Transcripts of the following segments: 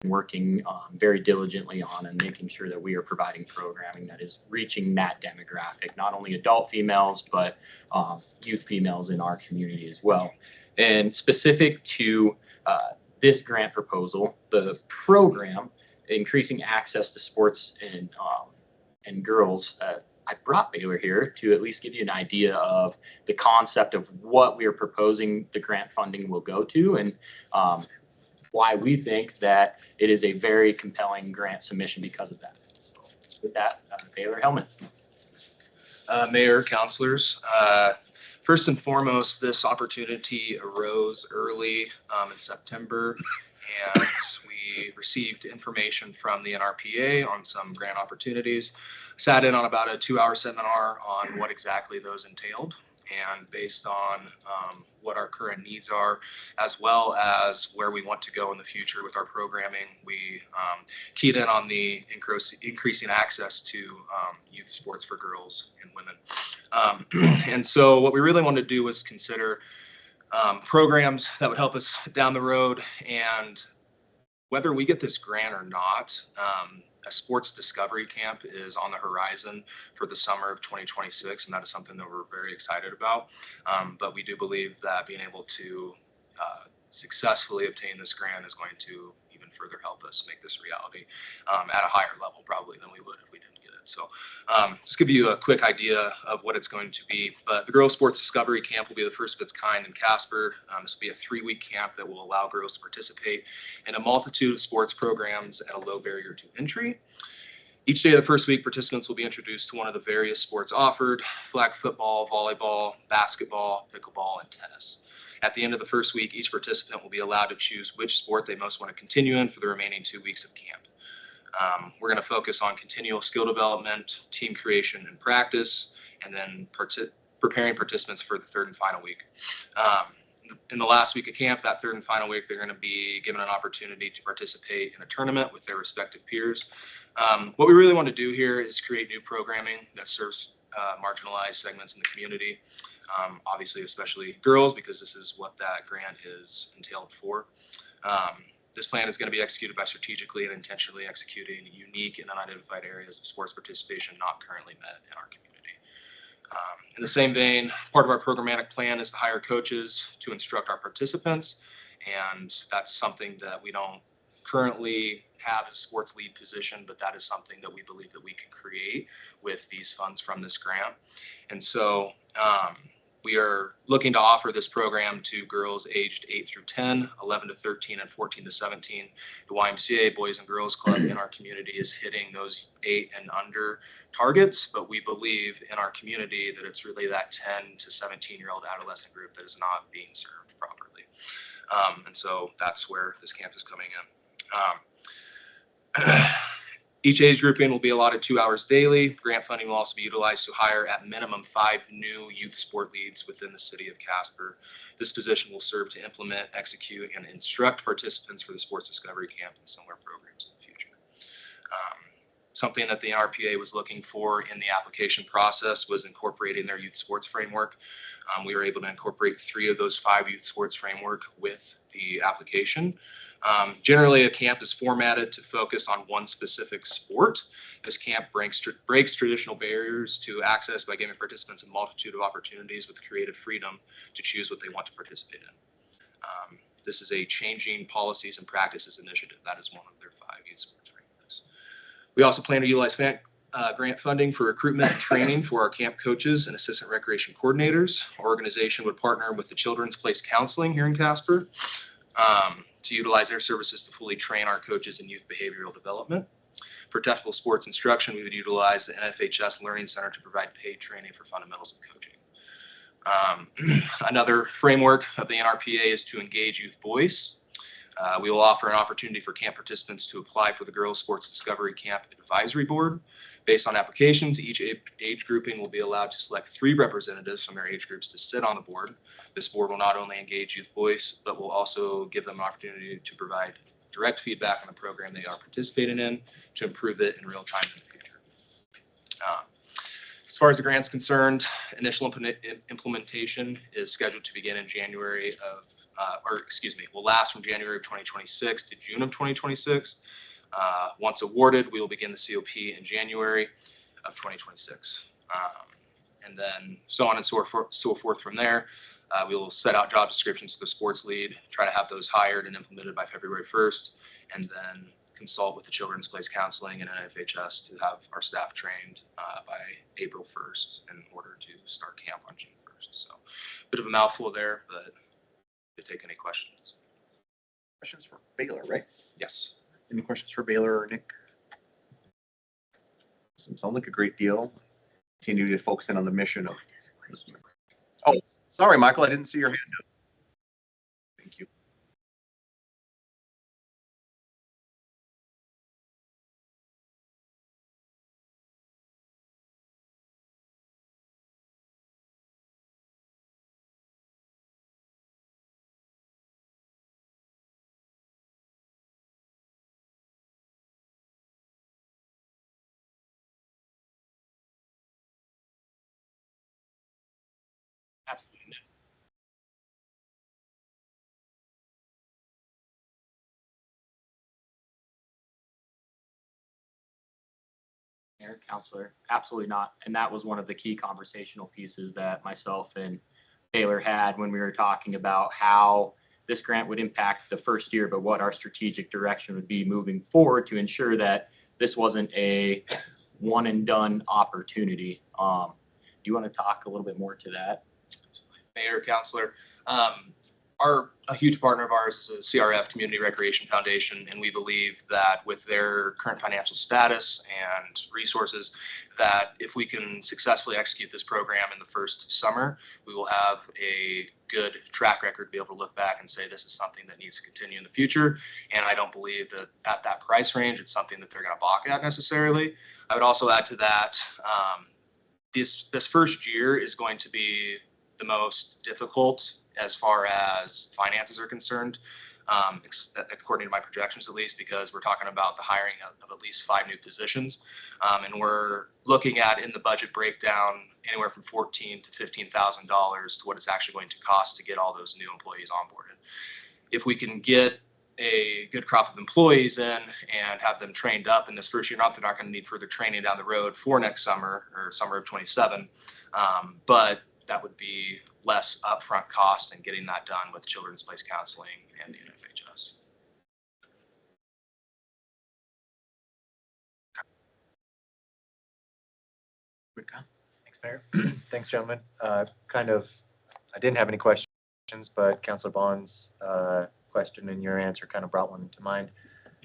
working very diligently on and making sure that we are providing programming that is reaching that demographic, not only adult females, but youth females in our community as well. And specific to this grant proposal, the program, increasing access to sports and girls, I brought Baylor here to at least give you an idea of the concept of what we are proposing the grant funding will go to, and why we think that it is a very compelling grant submission because of that. So with that, Baylor Hellman. Mayor, councilors, first and foremost, this opportunity arose early in September, and we received information from the NRPA on some grant opportunities. Sat in on about a 2-hour seminar on what exactly those entailed, and based on what our current needs are, as well as where we want to go in the future with our programming, we keyed in on the increasing access to youth sports for girls and women. And so what we really wanted to do was consider programs that would help us down the road, and whether we get this grant or not, a sports discovery camp is on the horizon for the summer of 2026, and that is something that we're very excited about. But we do believe that being able to successfully obtain this grant is going to even further help us make this reality at a higher level probably than we would if we didn't get it. So just give you a quick idea of what it's going to be. But the Girls Sports Discovery Camp will be the first of its kind in Casper. This will be a 3-week camp that will allow girls to participate in a multitude of sports programs at a low barrier to entry. Each day of the first week, participants will be introduced to one of the various sports offered: flag football, volleyball, basketball, pickleball, and tennis. At the end of the first week, each participant will be allowed to choose which sport they most want to continue in for the remaining 2 weeks of camp. We're going to focus on continual skill development, team creation and practice, and then preparing participants for the third and final week. In the last week of camp, that third and final week, they're going to be given an opportunity to participate in a tournament with their respective peers. What we really want to do here is create new programming that serves marginalized segments in the community, obviously especially girls, because this is what that grant is entailed for. This plan is going to be executed by strategically and intentionally executing unique and unidentified areas of sports participation not currently met in our community. In the same vein, part of our programmatic plan is to hire coaches to instruct our participants, and that's something that we don't currently have as a sports lead position, but that is something that we believe that we can create with these funds from this grant. And so we are looking to offer this program to girls aged 8 through 10, 11 to 13, and 14 to 17. The YMCA Boys and Girls Club in our community is hitting those 8 and under targets, but we believe in our community that it's really that 10 to 17-year-old adolescent group that is not being served properly. And so that's where this camp is coming in. Each age grouping will be allotted 2 hours daily. Grant funding will also be utilized to hire at minimum 5 new youth sport leads within the city of Casper. This position will serve to implement, execute, and instruct participants for the Sports Discovery Camp and similar programs in the future. Something that the NRPA was looking for in the application process was incorporating their youth sports framework. We were able to incorporate 3 of those 5 youth sports framework with the application. Generally, a camp is formatted to focus on one specific sport. This camp breaks traditional barriers to access by giving participants a multitude of opportunities with creative freedom to choose what they want to participate in. This is a changing policies and practices initiative. That is one of their 5 youth sports frameworks. We also plan to utilize grant funding for recruitment and training for our camp coaches and assistant recreation coordinators. Our organization would partner with the Children's Place Counseling here in Casper to utilize their services to fully train our coaches in youth behavioral development. For technical sports instruction, we would utilize the NFHS Learning Center to provide paid training for fundamentals of coaching. Another framework of the NRPA is to engage youth voice. We will offer an opportunity for camp participants to apply for the Girls Sports Discovery Camp Advisory Board. Based on applications, each age grouping will be allowed to select 3 representatives from their age groups to sit on the board. This board will not only engage youth voice, but will also give them an opportunity to provide direct feedback on the program they are participating in to improve it in real time in the future. As far as the grant's concerned, initial implementation is scheduled to begin in January of will last from January of 2026 to June of 2026. Once awarded, we will begin the COP in January of 2026. And then so on and so forth from there. We will set out job descriptions for the sports lead, try to have those hired and implemented by February 1st, and then consult with the Children's Place Counseling and NFHS to have our staff trained by April 1st in order to start camp on June 1st. So a bit of a mouthful there, but to take any questions. Questions for Baylor, right? Yes. Any questions for Baylor or Nick? Sounds like a great deal. Continue to focus in on the mission of. Oh, sorry, Michael, I didn't see your hand up. Thank you. Absolutely. Mayor, Counselor, absolutely not. And that was one of the key conversational pieces that myself and Taylor had when we were talking about how this grant would impact the first year, but what our strategic direction would be moving forward to ensure that this wasn't a one and done opportunity. Do you want to talk a little bit more to that? Mayor, Counselor, a huge partner of ours is a CRF, Community Recreation Foundation, and we believe that with their current financial status and resources, that if we can successfully execute this program in the first summer, we will have a good track record to be able to look back and say this is something that needs to continue in the future. And I don't believe that at that price range, it's something that they're going to balk at necessarily. I would also add to that, this first year is going to be the most difficult as far as finances are concerned, according to my projections at least, because we're talking about the hiring of at least 5 new positions. And we're looking at in the budget breakdown anywhere from $14,000 to $15,000 to what it's actually going to cost to get all those new employees onboarded. If we can get a good crop of employees in and have them trained up in this first year, not that they're not going to need further training down the road for next summer or summer of 27, but that would be less upfront cost in getting that done with Children's Place Counseling and the NFHS. Thanks, Mayor. Thanks, gentlemen. I didn't have any questions, but Councilor Bond's question and your answer kind of brought one to mind.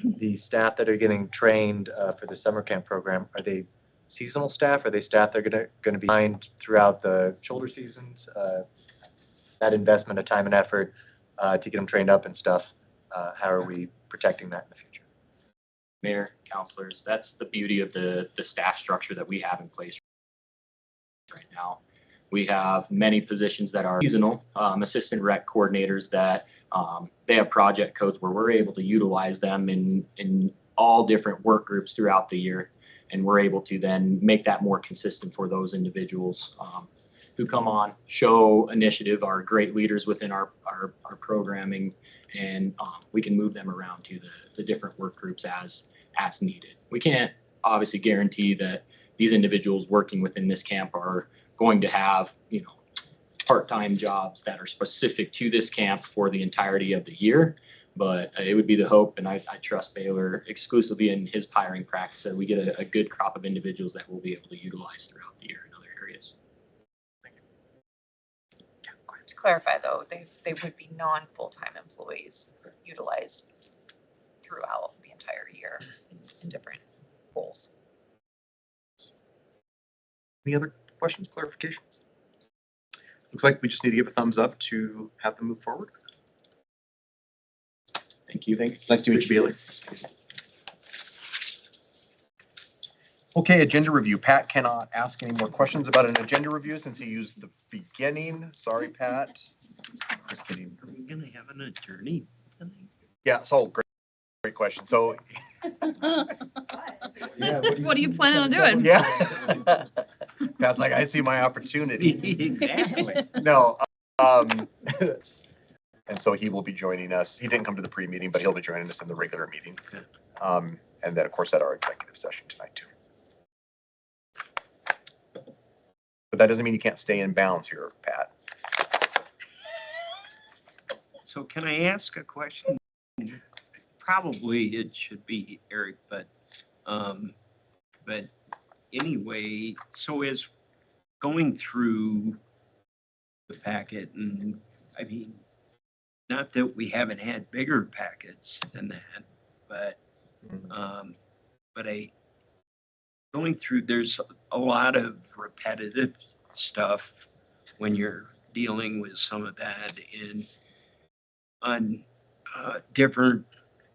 The staff that are getting trained for the summer camp program, are they seasonal staff? Are they staff that are going to be trained throughout the shoulder seasons? That investment of time and effort to get them trained up and stuff, how are we protecting that in the future? Mayor, counselors, that's the beauty of the staff structure that we have in place right now. We have many positions that are seasonal, assistant rec coordinators that they have project codes where we're able to utilize them in all different work groups throughout the year. And we're able to then make that more consistent for those individuals who come on, show initiative, are great leaders within our programming, and we can move them around to the different work groups as needed. We can't obviously guarantee that these individuals working within this camp are going to have, part-time jobs that are specific to this camp for the entirety of the year. But it would be the hope, and I trust Baylor exclusively in his hiring practice, that we get a good crop of individuals that we'll be able to utilize throughout the year in other areas. Thank you. To clarify, though, they would be non-full-time employees utilized throughout the entire year in different roles. Any other questions, clarifications? Looks like we just need to give a thumbs up to have them move forward. Thank you. Thanks. Nice to meet you, Bailey. Okay, agenda review. Pat cannot ask any more questions about an agenda review since he used the beginning. Sorry, Pat. Just kidding. Are we gonna have an attorney tonight? Yeah, so great question. So What are you planning on doing? yeah, Pat's like, I see my opportunity. Exactly. No, I And so he will be joining us. He didn't come to the pre-meeting, but he'll be joining us in the regular meeting. Okay. And then, of course, at our executive session tonight too. But that doesn't mean you can't stay in bounds here, Pat. So can I ask a question? Probably it should be Eric, but anyway, so as going through the packet, and I mean, not that we haven't had bigger packets than that, but going through, there's a lot of repetitive stuff when you're dealing with some of that on different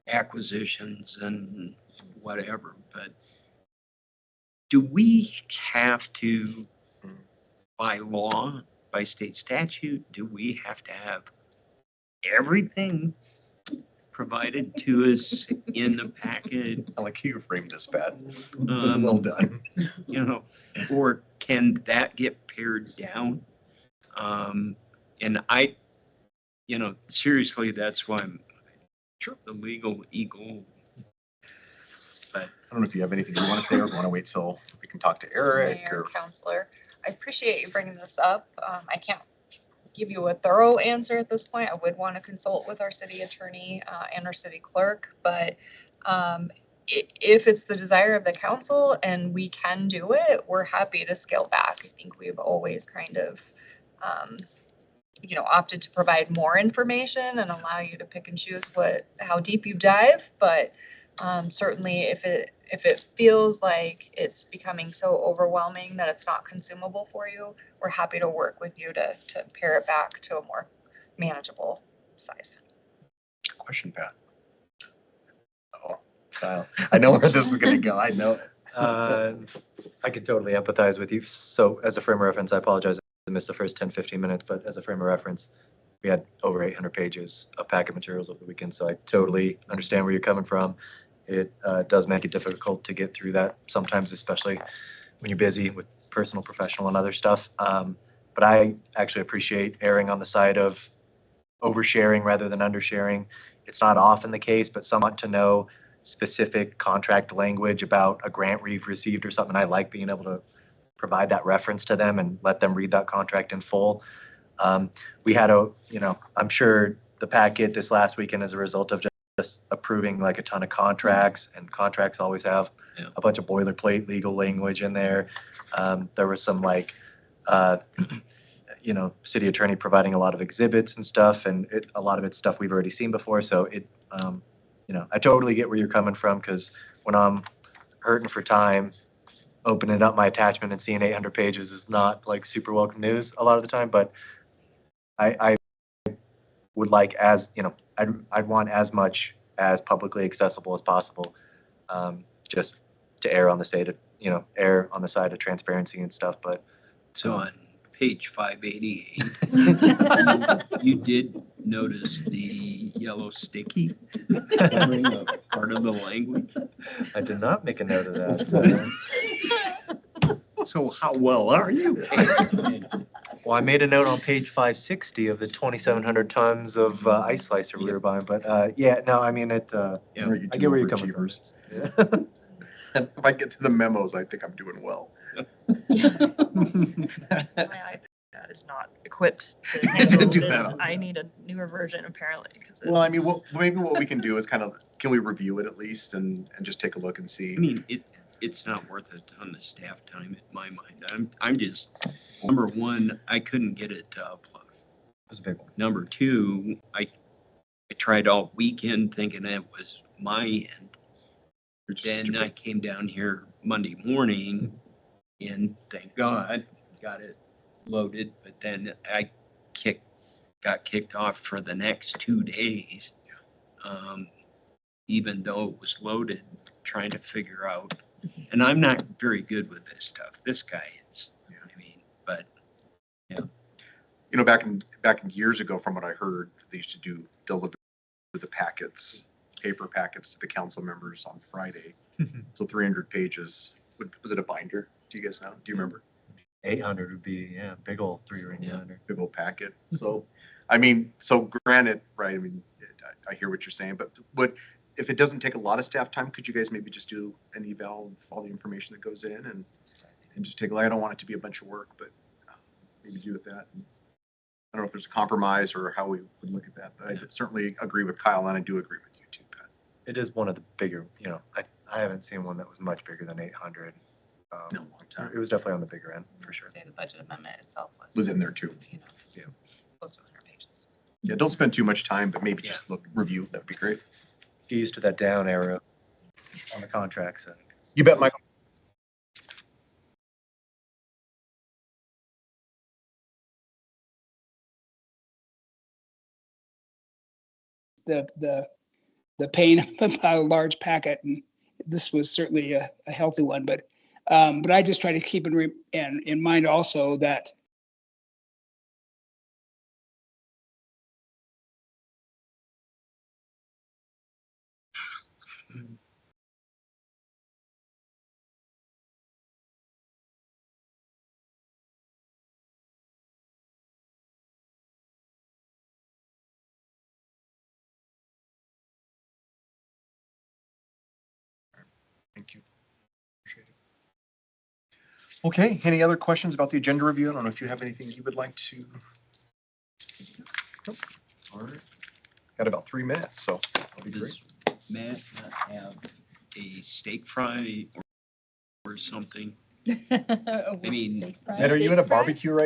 acquisitions and whatever, but do we have to, by law, by state statute, do we have to have everything provided to us in the packet? I like you framed this, Pat. Um, Well done. You know, or can that get pared down? And seriously, that's why I'm the legal eagle. But I don't know if you have anything you want to say or if you want to wait till we can talk to Eric Mayor, or. Counselor, I appreciate you bringing this up. I can't give you a thorough answer at this point. I would want to consult with our city attorney and our city clerk, but if it's the desire of the council and we can do it, we're happy to scale back. I think we've always kind of, opted to provide more information and allow you to pick and choose how deep you dive, but certainly if it feels like it's becoming so overwhelming that it's not consumable for you, we're happy to work with you to pare it back to a more manageable size. Good question, Pat. Oh, Kyle. I know where this is gonna go. I know it. I could totally empathize with you. So as a frame of reference, I apologize. I missed the first 10, 15 minutes, but as a frame of reference, we had over 800 pages of packet materials over the weekend. So I totally understand where you're coming from. It does make it difficult to get through that sometimes, especially when you're busy with personal, professional, and other stuff. But I actually appreciate erring on the side of oversharing rather than undersharing. It's not often the case, but someone to know specific contract language about a grant we've received or something. I like being able to provide that reference to them and let them read that contract in full. We had I'm sure the packet this last weekend as a result of just approving like a ton of contracts, and contracts always have a bunch of boilerplate legal language in there. There was some city attorney providing a lot of exhibits and stuff, and a lot of it's stuff we've already seen before. So I totally get where you're coming from, because when I'm hurting for time, opening up my attachment and seeing 800 pages is not like super welcome news a lot of the time. But I would like, I'd want as much as publicly accessible as possible, just to err on the side of transparency and stuff. But so on page 588, you did notice the yellow sticky covering a part of the language. I did not make a note of that. So how well are you? Well, I made a note on page 560 of the 2,700 tons of ice slicer we were buying, but I get where you're coming from. Yeah. If I get to the memos, I think I'm doing well. My iPad is not equipped to handle Do this. that. I need a newer version apparently. Well, I mean, maybe what we can do is can we review it at least and just take a look and see? I mean, it's not worth a ton of staff time in my mind. I'm just, number one, I couldn't get it to upload. It was a big one. Number two, I tried all weekend thinking it was my end. Then I came down here Monday morning and thank God got it loaded, but then I got kicked off for the next 2 days. Even though it was loaded, trying to figure out, and I'm not very good with this stuff. This guy is, I mean, but Back in years ago, from what I heard, they used to deliver the packets, paper packets to the council members on Friday. So 300 pages. Was it a binder? Do you guys know? Do you remember? 800 would be, big old 3-ring binder. Big old packet. So I mean, so granted, right, I mean, I hear what you're saying, but if it doesn't take a lot of staff time, could you guys maybe just do an eval of all the information that goes in and just take, I don't want it to be a bunch of work, but maybe do with that. I don't know if there's a compromise or how we would look at that, but I certainly agree with Kyle, and I do agree with you too, Pat. It is one of the bigger, you know, I haven't seen one that was much bigger than 800. In a long time. It was definitely on the bigger end, for sure. Say the budget amendment itself Was in there too. you know, Yeah. close to 100 pages. Yeah, don't spend too much time, but maybe just review, that'd be great. Get used to that down arrow on the contract side. You bet, Michael. the pain of a large packet, and this was certainly a healthy one. But I just try to keep in mind also that Thank you. Appreciate it. Okay, any other questions about the agenda review? I don't know if you have anything you would like to. Nope. All right. Got about 3 minutes, so that'll be great. Does Matt not have a steak fry or something? I mean, Matt, are you at a barbecue right